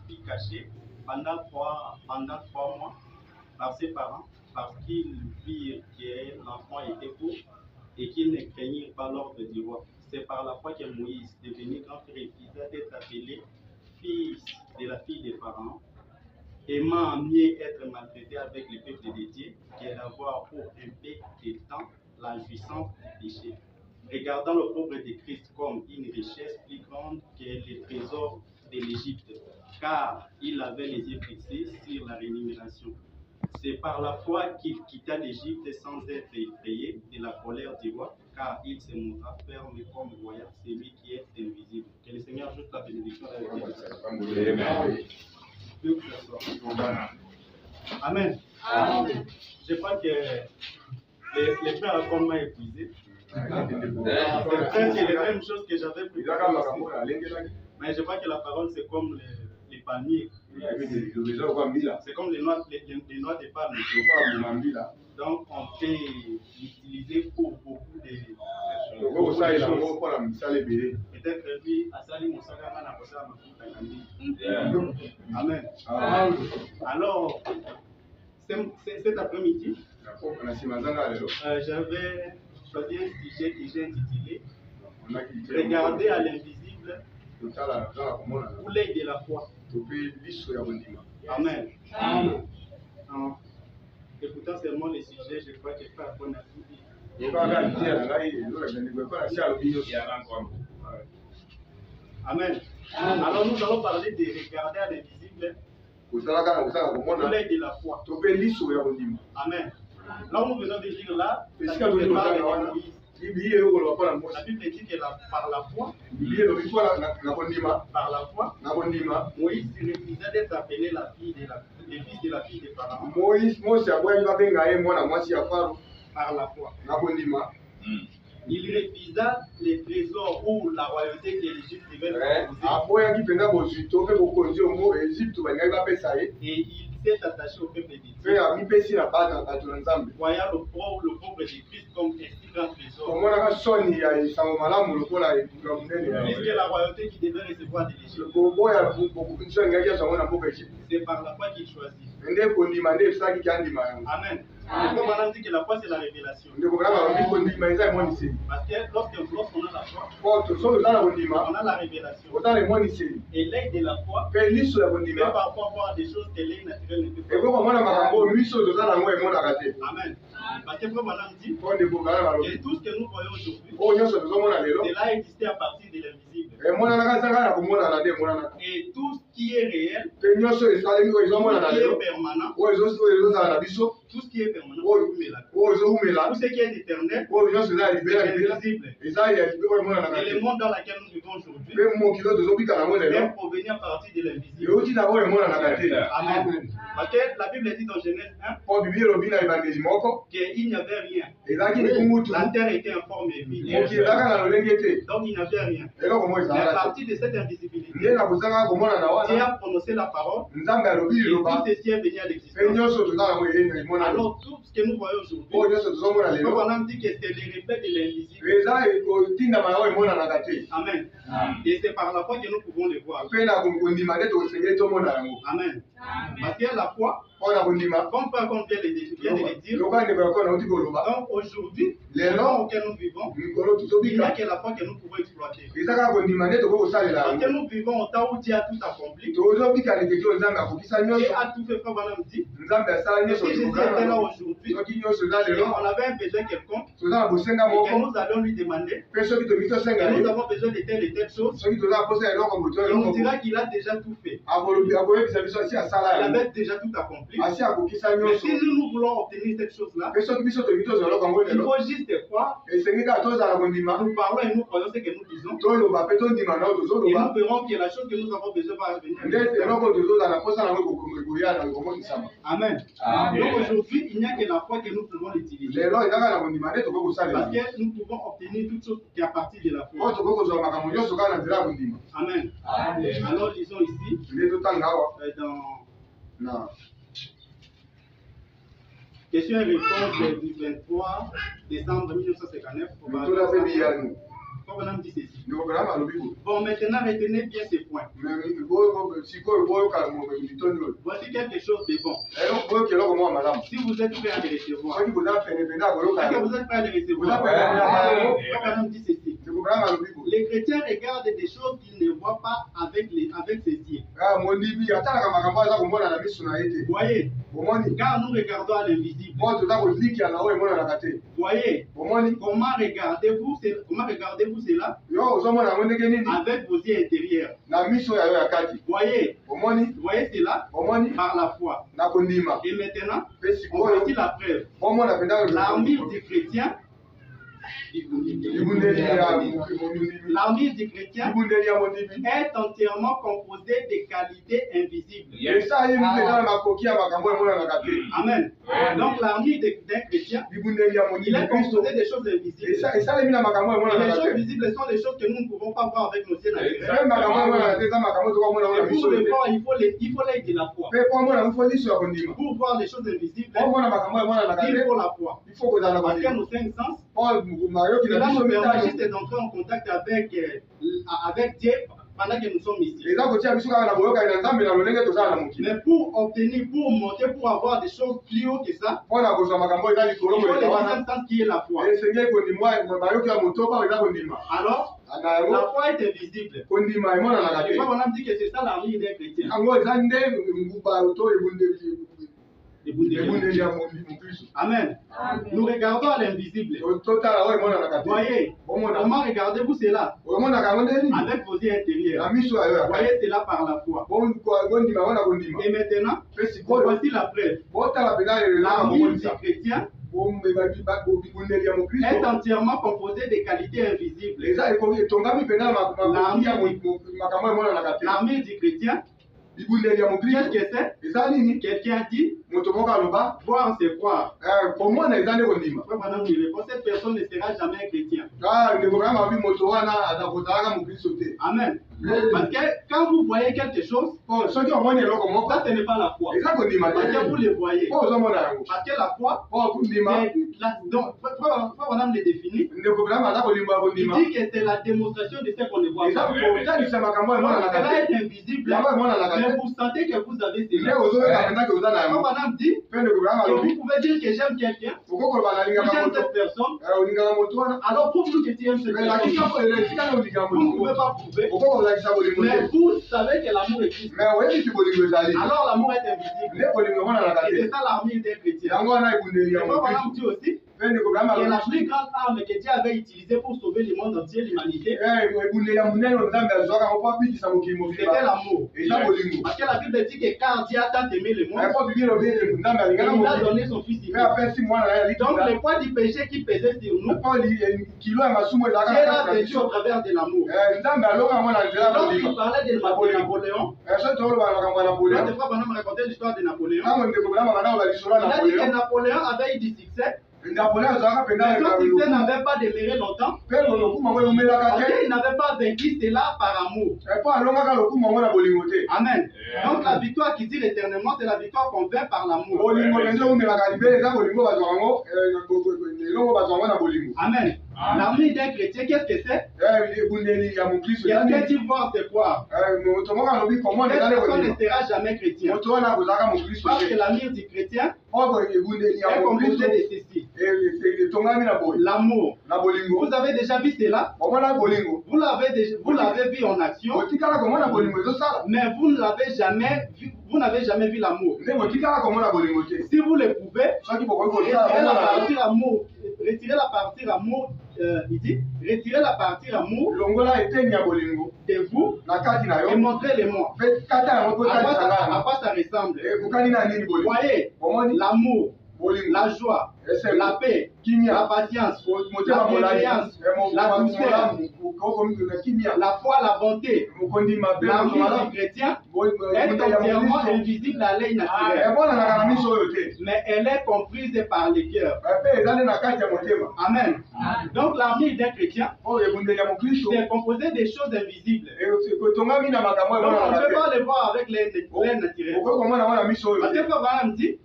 fille cachée pendant trois mois par ses parents parce qu'ils virent que l'enfant était beau et qu'ils ne craignirent pas l'ordre du roi. C'est par la foi que Moïse, devenu grand, refusa d'être appelé fils de la fille des parents, aimant mieux être maltraité avec le peuple de Dieu que d'avoir pour un peu de temps la jouissance du péché, regardant le pauvre de Christ comme une richesse plus grande que les trésors de l'Égypte, car il avait les yeux fixés sur la rémunération. C'est par la foi qu'il quitta l'Égypte sans être effrayé de la colère du roi, car il se montra ferme comme voyant celui qui est invisible. Que le Seigneur ajoute la bénédiction avec nous. Amen. Amen. Je crois que les frères ont complètement épuisé. C'est presque les mêmes choses que j'avais prévu. Mais je crois que la parole, c'est comme les palmiers. C'est comme les noix de palme. Donc, on peut l'utiliser pour beaucoup de choses. Peut-être lui, Asali Moussagama n'a pas ça à Amen. Alors, cet après-midi, j'avais choisi un sujet que j'ai intitulé Regarder à l'invisible ou l'œil de la foi. Amen. En écoutant seulement les sujets, je crois que pas bon à tout dire. Amen. Alors nous allons parler de regarder à l'invisible ou l'œil de la foi. Amen. Là où nous venons de dire là, la Bible parle de Moïse. La Bible dit que par la foi, Moïse refusa d'être appelé le fils de la fille des parents. Par la foi. Il refusa les trésors ou la royauté que l'Égypte devait proposer. Et il s'est attaché au peuple de Dieu. Voyant le pauvre de Christ comme un si grand trésor. Puisque la royauté qui devait recevoir de l'Égypte. C'est par la foi qu'il choisit. Amen. Comme madame dit que la foi c'est la révélation. Parce que lorsqu'on a la foi, on a la révélation. Et l'œil de la foi peut parfois voir des choses que l'œil naturel ne peut pas voir. Amen. Parce que comme madame dit, que tout ce que nous voyons aujourd'hui, cela existait à partir de l'invisible. Et tout ce qui est réel, tout ce qui est permanent, tout ce qui est permanent, tout ce qui est éternel, invisible. Et le monde dans lequel nous vivons aujourd'hui peut provenir à partir de l'invisible. Amen. Parce que la Bible dit dans Genèse 1 qu'il n'y avait rien. La terre était informe et vide. Donc il n'y avait rien. Mais à partir de cette invisibilité, Dieu a prononcé la parole et tout ceci est venu à l'existence. Alors tout ce que nous voyons aujourd'hui, comme on a dit que c'est le reflet de l'invisible. Amen. Et c'est par la foi que nous pouvons le voir. Amen. Parce que la foi, comme Frère vient de le dire, donc aujourd'hui, le monde auquel nous vivons, il n'y a que la foi que nous pouvons exploiter. Parce que nous vivons au temps où Dieu a tout accompli. Et a tout fait, comme on a dit. Si Jésus était là aujourd'hui, et on avait un besoin quelconque, et que nous allons lui demander, que nous avons besoin de telle et telle chose, il nous dira qu'il a déjà tout fait. Il avait déjà tout accompli. Mais si nous voulons obtenir cette chose-là, il faut juste croire. Nous parlons et nous croyons ce que nous disons. Et nous verrons que la chose que nous avons besoin va venir. Amen. Donc aujourd'hui, il n'y a que la foi que nous pouvons l'utiliser. Parce que nous pouvons obtenir toute chose qui est à partir de la foi. Amen. Alors lisons ici dans question et réponse du 23 décembre 1959. Frère Branham dit ceci. Bon, maintenant, retenez bien ces points. Voici quelque chose de bon. Si vous êtes prêt à les recevoir, est-ce que vous êtes prêt à les recevoir? Frère Branham dit ceci. Les chrétiens regardent des choses qu'ils ne voient pas avec ses yeux. Voyez, car nous regardons à l'invisible. Voyez, comment regardez-vous cela avec vos yeux intérieurs. Voyez cela par la foi. Et maintenant, voici la preuve. L'armure du chrétien est entièrement composée de qualités invisibles. Amen. Donc l'armure d'un chrétien, il est composé des choses invisibles. Et les choses visibles sont les choses que nous ne pouvons pas voir avec nos yeux naturels. Pour le voir, il faut l'œil de la foi. Pour voir les choses invisibles, il faut la foi. Parce que nos 5 sens, cela nous permet juste d'entrer en contact avec Dieu pendant que nous sommes ici. Mais pour obtenir, pour monter, pour avoir des choses plus haut que ça, il faut le deuxième sens qui est la foi. Alors, la foi est invisible. Et on a dit que c'est ça l'armure des chrétiens. Amen. Nous regardons à l'invisible. Voyez, comment regardez-vous cela? Avec vos yeux intérieurs. Voyez cela par la foi. Et maintenant, voici la preuve. L'armure du chrétien est entièrement composé de qualités invisibles. L'armure du chrétien, qu'est-ce que c'est? Quelqu'un a dit, voir c'est croire. Cette personne ne sera jamais un chrétien. Amen. Parce que quand vous voyez quelque chose, ça ce n'est pas la foi. Parce que vous le voyez. Parce que la foi, donc, Frère Branham le définit. Il dit que c'est la démonstration de ce qu'on ne voit pas. Cela est invisible, mais vous sentez que vous avez cela. Frère Branham dit que vous pouvez dire que j'aime quelqu'un, que j'aime cette personne. Alors prouve-nous que tu aimes cette personne. Vous ne pouvez pas prouver. Mais vous savez que l'amour existe. Alors l'amour est invisible. Et c'est ça l'armure des chrétiens. Et Frère Branham dit aussi que la plus grande arme que Dieu avait utilisée pour sauver le monde entier, l'humanité, c'était l'amour. Parce que la Bible dit que car Dieu a tant aimé le monde, il a donné son fils unique. Donc le poids du péché qui pesait sur nous, Dieu l'a vécu au travers de l'amour. Lorsqu'il parlait de Napoléon, quand Frère Branham racontait l'histoire de Napoléon, il a dit que Napoléon avait eu du succès. Mais son succès n'avait pas demeuré longtemps. Parce qu'il n'avait pas vaincu cela par amour. Amen. Donc la victoire qui dure éternellement, c'est la victoire qu'on vainc par l'amour. Amen. L'armure d'un chrétien, qu'est-ce que c'est? Quelqu'un dit voir, c'est quoi? Cette personne ne sera jamais chrétien. Parce que l'armure du chrétien est composée de ceci. L'amour. Vous avez déjà vu cela? Vous l'avez vu en action. Mais vous n'avez jamais vu l'amour. Si vous le pouvez, retirez la partie amour. Il dit, retirez la partie amour de vous et montrez-le-moi. À quoi ça ressemble? Voyez, l'amour, la joie, la paix, la patience, la bienveillance, la douceur, la foi, la bonté. L'amour du chrétien est entièrement invisible à l'œil naturel, mais elle est comprise par le cœur. Amen. Donc l'armure d'un chrétien est composée des choses invisibles. Donc on ne peut pas le voir avec l'œil naturel. Parce que Frère Branham dit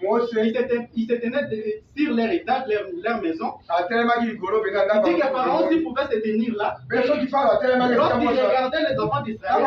que Ils se tenaient sur leur étage, leur maison. Il dit que Pharaon s'il pouvait se tenir là. Lorsqu'il regardait les enfants d'Israël,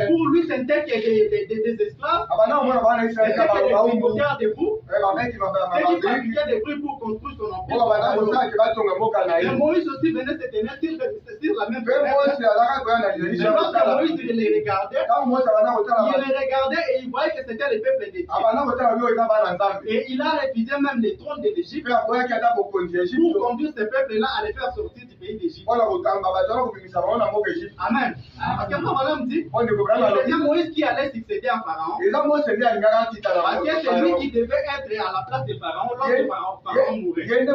pour lui c'était des esclaves. Des tributaires debout. Et qui pratiquaient des bruits pour construire son empire. Et Moïse aussi venait se tenir sur la même fenêtre. Et lorsque Moïse les regardait, et il voyait que c'était le peuple de Dieu. Et il a refusé même les trônes de l'Égypte pour conduire ce peuple-là à les faire sortir du pays d'Égypte. Amen. Parce que moi, me dit, c'est Moïse qui allait succéder à Pharaon. Parce que c'est lui qui devait être à la place de Pharaon lorsque Pharaon mourait.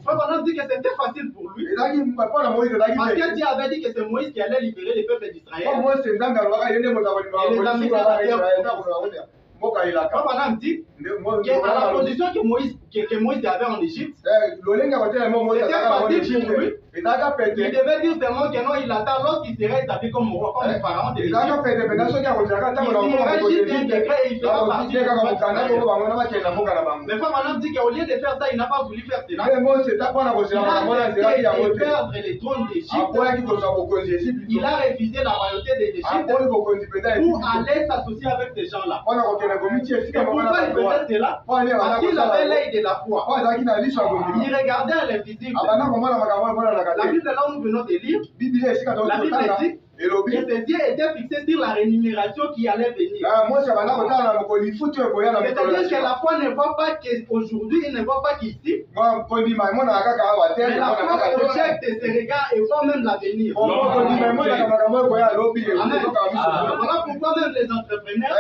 Pharaon dit que c'était facile pour lui. Parce que Dieu avait dit que c'est Moïse qui allait libérer les peuples d'Israël. Et les amener à la terre. Papa dit qu'à la position que Moïse avait en Égypte, c'était facile pour lui. Il devait dire seulement que non, il attend lorsqu'il serait établi comme roi, comme le pharaon de l'Égypte. Il serait juste un décret et il fera partie Mais Papa dit qu'au lieu de faire ça, il n'a pas voulu faire cela. Il a refusé de perdre les trônes d'Égypte. Il a refusé la royauté de l'Égypte pour aller s'associer avec ces gens-là. Et pourquoi il faisait cela? Parce qu'il avait l'œil de la foi. Il regardait à l'invisible. La Bible là où nous venons de lire, la Bible dit que ses yeux étaient fixés sur la rémunération qui allait venir. C'est-à-dire que la foi ne voit pas qu'aujourd'hui, il ne voit pas qu'ici. Mais la foi projette ses regards et voit même l'avenir. Voilà pourquoi même les entrepreneurs,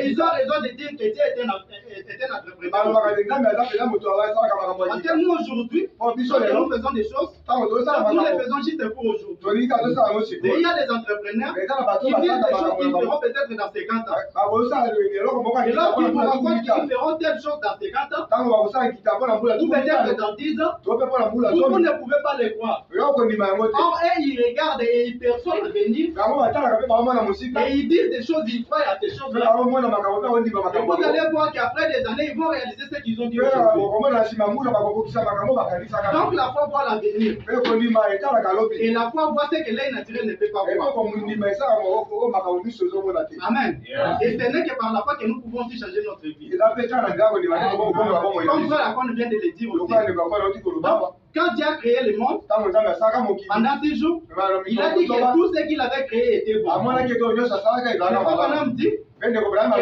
ils ont raison de dire que Dieu est un entrepreneur. Parce que nous aujourd'hui, nous faisons des choses, nous les faisons juste pour aujourd'hui. Mais il y a des entrepreneurs qui disent des choses qu'ils feront peut-être dans 50 ans. Et lorsqu'ils vous racontent qu'ils feront telle chose dans 50 ans, ou peut-être dans 10 ans, vous ne pouvez pas les croire. Or, eux, ils regardent et ils perçoivent l'avenir. Et ils disent des choses, ils croient à ces choses-là. Et vous allez voir qu'après des années, ils vont réaliser ce qu'ils ont dit aujourd'hui. Donc la foi voit l'avenir. Et la foi voit ce que l'œil naturel ne peut pas voir. Amen. Et ce n'est que par la foi que nous pouvons aussi changer notre vie. Comme frère Akon vient de le dire aussi. Quand Dieu a créé le monde, pendant 6 jours, il a dit que tout ce qu'il avait créé était bon. Le dit que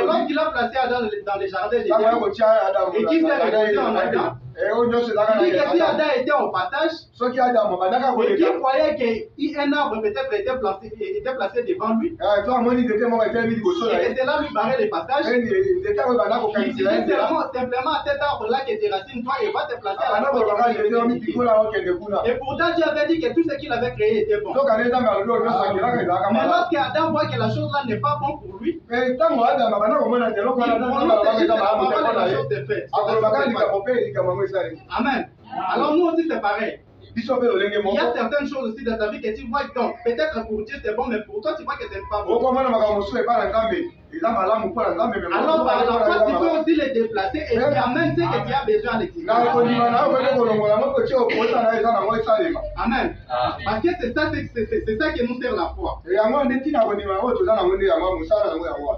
lorsqu'il a placé Adam dans le jardin d'Éden et qu'il s'est réalisé en Adam, il dit que si Adam était au passage et qu'il croyait qu'un arbre peut-être était placé devant lui et que cela lui barrait le passage, il disait simplement à cet arbre-là que tes racines toi et va te placer à la fois. Et pourtant Dieu avait dit que tout ce qu'il avait créé était bon. Mais lorsque Adam voit que la chose-là n'est pas bonne pour lui, il prononce juste la parole de la chose est faite. Amen. Alors nous aussi c'est pareil. Il y a certaines choses aussi dans ta vie que tu vois donc peut-être pour Dieu c'est bon, mais pour toi tu vois que c'est pas bon. Alors par la foi tu peux aussi les déplacer et tu amènes ce que tu as besoin à l'existence. Amen. Parce que c'est ça qui nous sert la foi.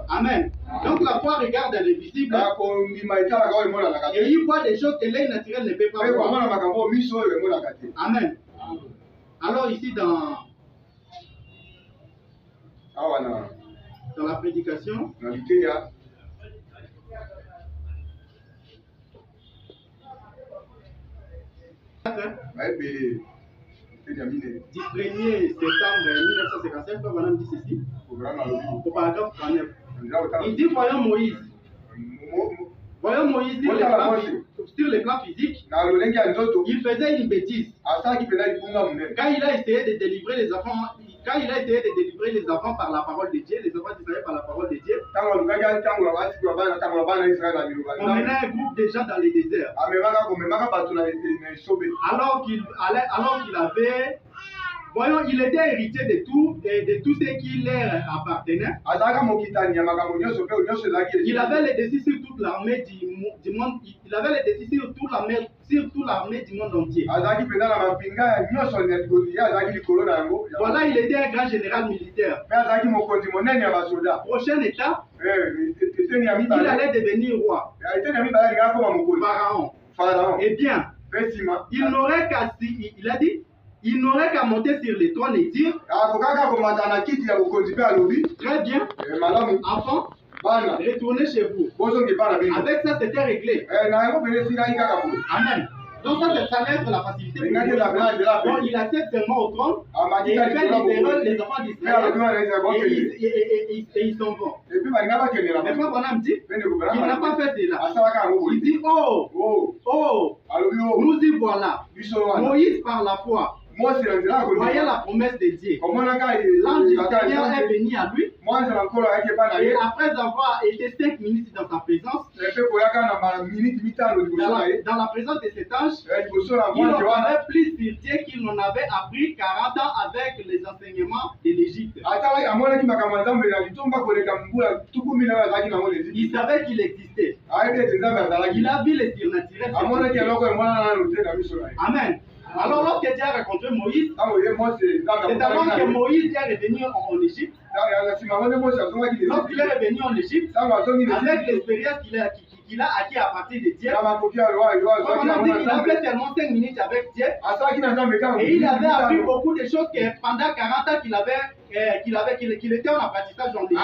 Amen. Donc la foi regarde l'invisible et il voit des choses que l'œil naturel ne peut pas voir. Amen. Alors ici dans la prédication, du 1er septembre 1957, Madame dit ceci, au paragraphe 39. Il dit voyons Moïse. Voyons Moïse sur le plan physique, il faisait une bêtise. Quand il a essayé de délivrer les enfants, par la parole de Dieu, les enfants d'Israël par la parole de Dieu, on menait un groupe de gens dans les déserts. Alors qu'il avait Voyons, il était héritier de tout ce qui leur appartenait. Il avait les décisions sur toute l'armée du monde. Il avait les décisions sur toute l'armée du monde entier. Voilà, il était un grand général militaire. Prochaine étape, il allait devenir roi. Pharaon. Eh bien, il n'aurait qu'à, il a dit, il n'aurait qu'à monter sur le trône et dire, très bien, enfant, retournez chez vous. Avec ça, c'était réglé. Amen. Donc ça, ça lève la facilité. Donc il accepte seulement au trône et il fait libérer les enfants d'Israël et ils s'en vont. Mais frère Branham dit, il n'a pas fait cela. Il dit, oh, nous y voilà. Moïse par la foi voyait la promesse de Dieu. L'ange du Seigneur est venu à lui. Et après avoir été 5 minutes dans sa présence, dans la présence de cet ange, il en avait plus sur Dieu qu'il n'en avait appris 40 ans avec les enseignements de l'Égypte. Il savait qu'il existait. Il a vu les surnaturels. Amen. Alors lorsque Dieu a rencontré Moïse, c'est avant que Moïse est revenu en Égypte. Lorsqu'il est revenu en Égypte, avec l'expérience qu'il a acquis à partir de Dieu, on a dit qu'il avait seulement 5 minutes avec Dieu. Et il avait appris beaucoup de choses que pendant 40 ans qu'il était en apprentissage en Égypte.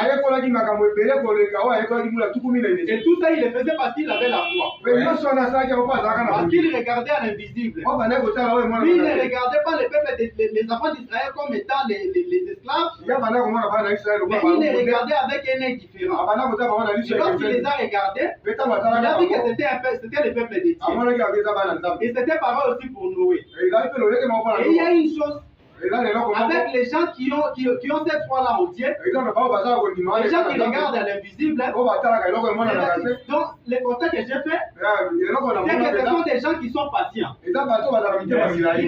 Et tout ça, il le faisait parce qu'il avait la foi. Parce qu'il regardait à l'invisible. Lui, il ne regardait pas les peuples, les enfants d'Israël comme étant les esclaves. Mais il les regardait avec un œil différent. Et lorsqu'il les a regardés, il a vu que c'était le peuple de Dieu. Et c'était pareil aussi pour Noé. Et il y a une chose. Avec les gens qui ont cette foi-là en Dieu, les gens qui regardent à l'invisible, donc le constat que j'ai fait, c'est que ce sont des gens qui sont patients. Ils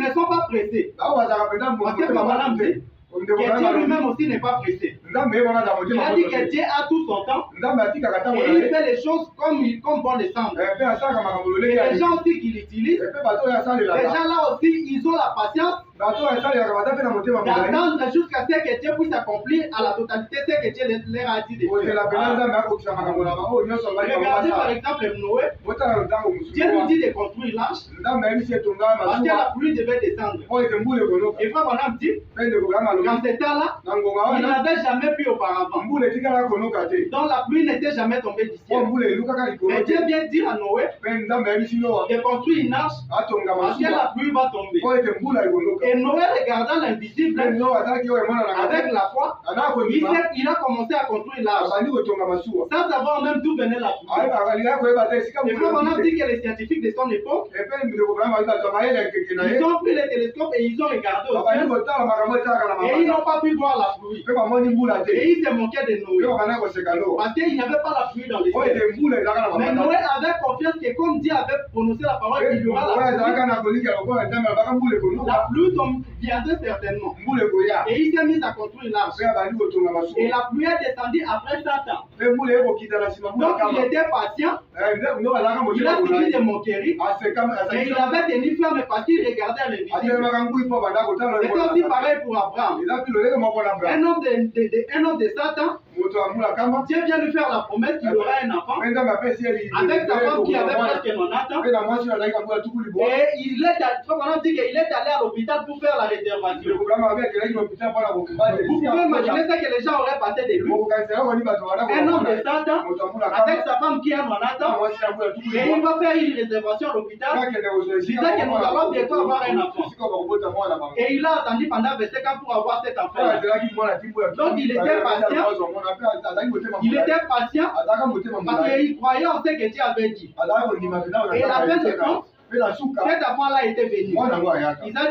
ne sont pas pressés. Parce que Papa dit que Dieu lui-même aussi n'est pas pressé. Il a dit que Dieu a tout son temps et il fait les choses comme bon le semble. Et les gens aussi qui l'utilisent, les gens là aussi, ils ont la patience d'attendre jusqu'à ce que Dieu puisse accomplir à la totalité ce que Dieu leur a dit de faire. Regardez par exemple Noé. Dieu lui dit de construire l'arche parce que la pluie devait descendre. Et frère Branham dit, dans ce temps-là, il n'avait jamais pu auparavant. Donc la pluie n'était jamais tombée du ciel. Mais Dieu vient dire à Noé de construire une arche parce que la pluie va tomber. Et Noé, regardant l'invisible, avec la foi, il a commencé à construire l'arche. Sans savoir même d'où venait la pluie. Et frère Branham dit que les scientifiques de son époque, ils ont pris les télescopes et ils ont regardé au ciel. Et ils n'ont pas pu voir la pluie. Et ils se moquaient de Noé. Parce qu'il n'y avait pas la pluie dans les cieux. Mais Noé avait confiance que comme Dieu avait prononcé la parole, il y aura la pluie. La pluie viendrait certainement. Et il s'est mis à construire l'arche. Et la pluie est descendue après 100 ans. Donc il était patient. Il a fini de moquerie. Et il avait tenu ferme parce qu'il regardait à l'invisible. C'était aussi pareil pour Abraham. Un homme de Satan, Dieu vient lui faire la promesse qu'il aura un enfant avec sa femme qui avait presque 90 ans. Et il est allé à l'hôpital pour faire la réservation. Vous pouvez imaginer ça que les gens auraient passé de lui. Un homme de 100 ans avec sa femme qui a 90 ans et il va faire une réservation à l'hôpital disant que nous allons bientôt avoir un enfant. Et il a attendu pendant 25 ans pour avoir cet enfant. Donc il était patient. Il était patient parce qu'il croyait en ce que Dieu avait dit. Et il a fait ce compte. Cet enfant-là était venu.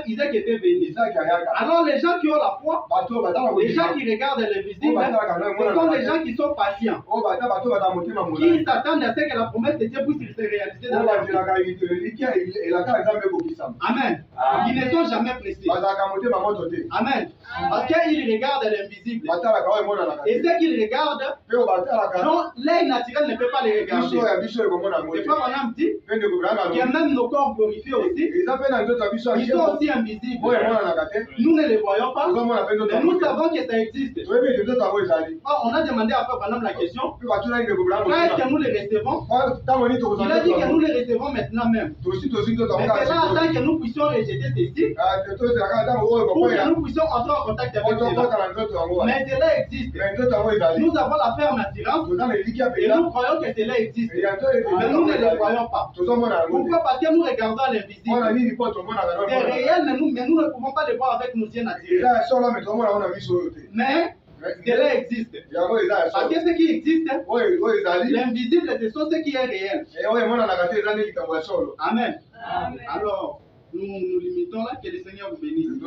Isaac était venu. Alors les gens qui ont la foi, les gens qui regardent l'invisible, ce sont les gens qui sont patients, qui s'attendent à ce que la promesse de Dieu puisse se réaliser dans leur vie. Amen. Ils ne sont jamais pressés. Amen. Parce qu'ils regardent l'invisième. Et ce qu'ils regardent, donc l'œil naturel ne peut pas les regarder. Et comme on a dit, que même nos corps glorifiés aussi, ils sont aussi invisibles. Nous ne les voyons pas, mais nous savons que ça existe. On a demandé à Papa la question, quand est-ce que nous les recevons? Il a dit que nous les recevons maintenant même. Mais c'est là attend que nous puissions rejeter ceci, pour que nous puissions entrer en contact avec cela. Mais cela existe. Nous avons la ferme assurance et nous croyons que cela existe. Mais nous ne le voyons pas. Pourquoi? Parce que nous regardons l'invisible. C'est réel, mais nous ne pouvons pas le voir avec nos yeux naturels. Mais cela existe. Parce que ce qui existe, l'invisible, c'est ce qui est réel. Amen. Alors, nous nous limitons là. Que le Seigneur vous bénisse.